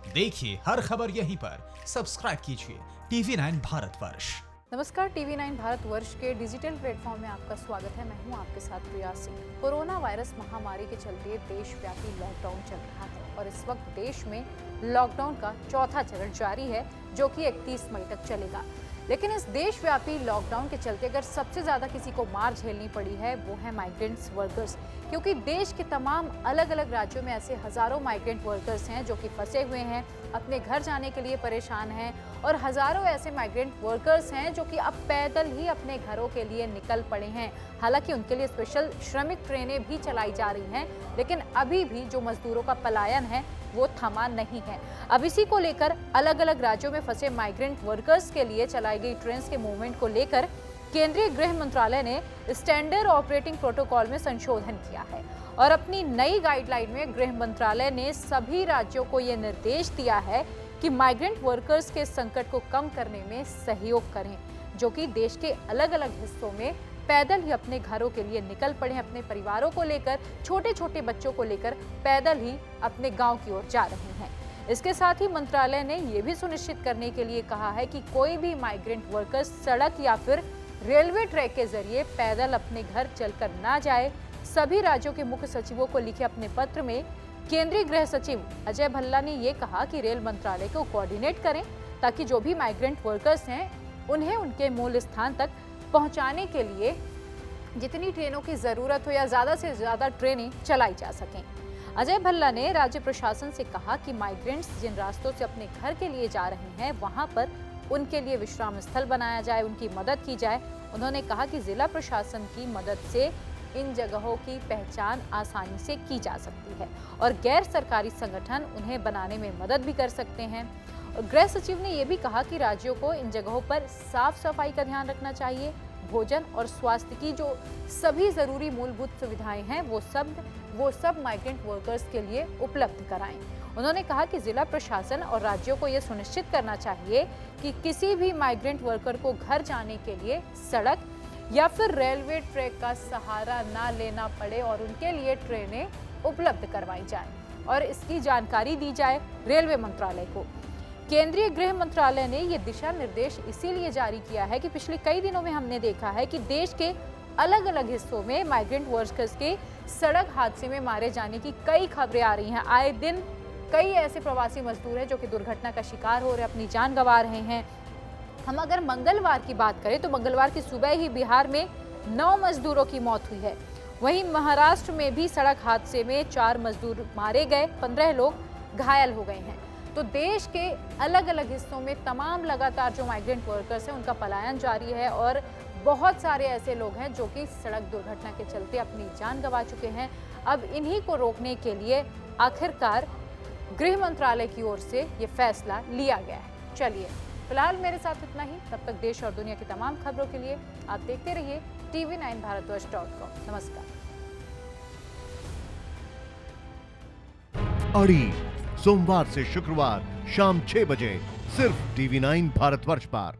देखिए हर खबर यहीं पर। सब्सक्राइब कीजिए TV9 भारतवर्ष। नमस्कार, TV9 भारतवर्ष के डिजिटल प्लेटफॉर्म में आपका स्वागत है। मैं हूं आपके साथ प्रिया सिंह। कोरोना वायरस महामारी के चलते देशव्यापी लॉकडाउन चल रहा है और इस वक्त देश में लॉकडाउन का चौथा चरण जारी है, जो कि 31 मई तक चलेगा। लेकिन इस देशव्यापी लॉकडाउन के चलते अगर सबसे ज़्यादा किसी को मार झेलनी पड़ी है वो है माइग्रेंट्स वर्कर्स, क्योंकि देश के तमाम अलग अलग राज्यों में ऐसे हज़ारों माइग्रेंट वर्कर्स हैं जो कि फंसे हुए हैं, अपने घर जाने के लिए परेशान हैं, और हज़ारों ऐसे माइग्रेंट वर्कर्स हैं जो कि अब पैदल ही अपने घरों के लिए निकल पड़े हैं। हालांकि उनके लिए स्पेशल श्रमिक ट्रेनें भी चलाई जा रही हैं, लेकिन अभी भी जो मजदूरों का पलायन है वो थमा नहीं है। अब इसी को लेकर अलग अलग राज्यों में फंसे माइग्रेंट वर्कर्स के लिए चलाई गई ट्रेन के मूवमेंट को लेकर केंद्रीय गृह मंत्रालय ने स्टैंडर्ड ऑपरेटिंग प्रोटोकॉल में संशोधन किया है और अपनी नई गाइडलाइन में गृह मंत्रालय ने सभी राज्यों को ये निर्देश दिया है कि माइग्रेंट वर्कर्स के संकट को कम करने में सहयोग करें, जो कि देश के अलग अलग हिस्सों में पैदल ही अपने घरों के लिए निकल पड़े, अपने परिवारों को लेकर, छोटे छोटे बच्चों को लेकर पैदल ही अपने गांव की ओर जा रहे हैं। इसके साथ ही मंत्रालय ने यह भी सुनिश्चित करने के लिए कहा है कि कोई भी माइग्रेंट वर्कर्स सड़क या फिर रेलवे ट्रैक के जरिए पैदल अपने घर चलकर ना जाए। सभी राज्यों के मुख्य सचिवों को लिखे अपने पत्र में केंद्रीय गृह सचिव अजय भल्ला ने ये कहा कि रेल मंत्रालय को कोऑर्डिनेट करें ताकि जो भी माइग्रेंट वर्कर्स हैं उन्हें उनके मूल स्थान तक पहुंचाने के लिए जितनी ट्रेनों की जरूरत हो या ज्यादा से ज्यादा ट्रेनें चलाई जा सकें। अजय भल्ला ने राज्य प्रशासन से कहा कि माइग्रेंट्स जिन रास्तों से अपने घर के लिए जा रहे हैं वहां पर उनके लिए विश्राम स्थल बनाया जाए, उनकी मदद की जाए। उन्होंने कहा कि जिला प्रशासन की मदद से इन जगहों की पहचान आसानी से की जा सकती है और गैर सरकारी संगठन उन्हें बनाने में मदद भी कर सकते हैं। और गृह सचिव ने यह भी कहा कि राज्यों को इन जगहों पर साफ सफाई का ध्यान रखना चाहिए, भोजन और स्वास्थ्य की जो सभी जरूरी मूलभूत सुविधाएं हैं वो सब माइग्रेंट वर्कर्स के लिए उपलब्ध कराएं। उन्होंने कहा कि जिला प्रशासन और राज्यों को यह सुनिश्चित करना चाहिए कि किसी भी माइग्रेंट वर्कर को घर जाने के लिए सड़क या फिर रेलवे ट्रैक का सहारा ना लेना पड़े और उनके लिए ट्रेनें उपलब्ध करवाई जाए और इसकी जानकारी दी जाए रेलवे मंत्रालय को। केंद्रीय गृह मंत्रालय ने ये दिशा निर्देश इसीलिए जारी किया है कि पिछले कई दिनों में हमने देखा है कि देश के अलग अलग हिस्सों में माइग्रेंट वर्कर्स के सड़क हादसे में मारे जाने की कई खबरें आ रही हैं। आए दिन कई ऐसे प्रवासी मजदूर हैं जो कि दुर्घटना का शिकार हो रहे, अपनी जान गंवा रहे हैं। हम अगर मंगलवार की बात करें तो मंगलवार की सुबह ही बिहार में 9 मजदूरों की मौत हुई है। वहीं महाराष्ट्र में भी सड़क हादसे में 4 मजदूर मारे गए, 15 लोग घायल हो गए हैं। तो देश के अलग अलग हिस्सों में तमाम लगातार जो माइग्रेंट वर्कर्स हैं उनका पलायन जारी है और बहुत सारे ऐसे लोग हैं जो कि सड़क दुर्घटना के चलते अपनी जान गंवा चुके हैं। अब इन्हीं को रोकने के लिए आखिरकार गृह मंत्रालय की ओर से ये फैसला लिया गया है। चलिए फिलहाल मेरे साथ इतना ही। तब तक देश और दुनिया की तमाम खबरों के लिए आप देखते रहिए TV9भारतवर्ष.com। नमस्कार। अड़ी सोमवार से शुक्रवार शाम 6 बजे सिर्फ TV9 भारतवर्ष पर।